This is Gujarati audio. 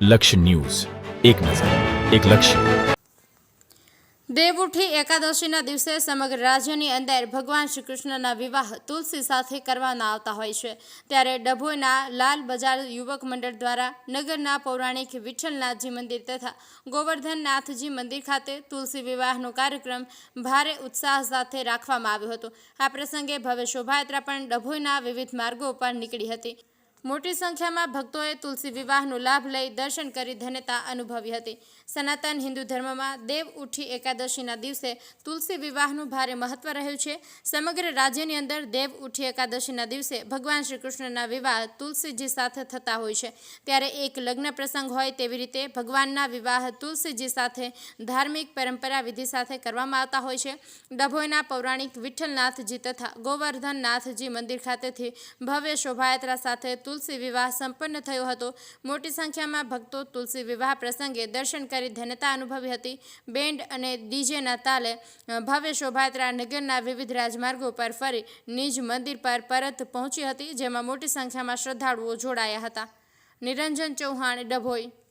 લક્ષ્ય ન્યૂઝ, એક નજર, એક લક્ષ્ય. દેવઉઠી એકાદશીના દિવસે સમગ્ર રાજ્યની અંદર ભગવાન શ્રી કૃષ્ણના વિવાહ તુલસી સાથે કરવામાં આવતા હોય છે. ત્યારે ડભોઈના લાલ બજાર યુવક મંડળ દ્વારા નગરના પૌરાણિક વિઠ્ઠલનાથજી મંદિર તથા ગોવર્ધનનાથજી મંદિર ખાતે તુલસી વિવાહનો કાર્યક્રમ ભારે ઉત્સાહ સાથે રાખવામાં આવ્યો હતો. આ પ્રસંગે ભવ્ય શોભાયાત્રા પણ ડભોઈના વિવિધ માર્ગો પર નીકળી હતી. મોટી સંખ્યામાં ભક્તોએ તુલસી વિવાહનો લાભ લઈ દર્શન કરી ધન્યતા અનુભવી હતી. સનાતન હિન્દુ ધર્મમાં દેવ ઉઠી એકાદશીના દિવસે તુલસી વિવાહનું ભારે મહત્વ રહ્યું છે. સમગ્ર રાજ્યની અંદર દેવ ઉઠી એકાદશીના દિવસે ભગવાન શ્રી કૃષ્ણના વિવાહ તુલસીજી સાથે થતા હોય છે. ત્યારે એક લગ્ન પ્રસંગ હોય તેવી રીતે ભગવાનના વિવાહ તુલસીજી સાથે ધાર્મિક પરંપરા વિધિ સાથે કરવામાં આવતા હોય છે. ડભોઈના પૌરાણિક વિઠ્ઠલનાથજી તથા ગોવર્ધનનાથજી મંદિર ખાતેથી ભવ્ય શોભાયાત્રા સાથે તુલસી વિવાહ સંપન્ન થયો હતો. મોટી સંખ્યામાં ભક્તો તુલસી વિવાહ પ્રસંગે દર્શન કરી ધન્યતા અનુભવી હતી. બેન્ડ અને ડીજેના તાલે ભવ્ય શોભાયાત્રા નગરના વિવિધ રાજમાર્ગો પર ફરી નિજ મંદિર પર પરત પહોંચી હતી, જેમાં મોટી સંખ્યામાં શ્રદ્ધાળુઓ જોડાયા હતા. નિરંજન ચૌહાણ, ડભોઈ.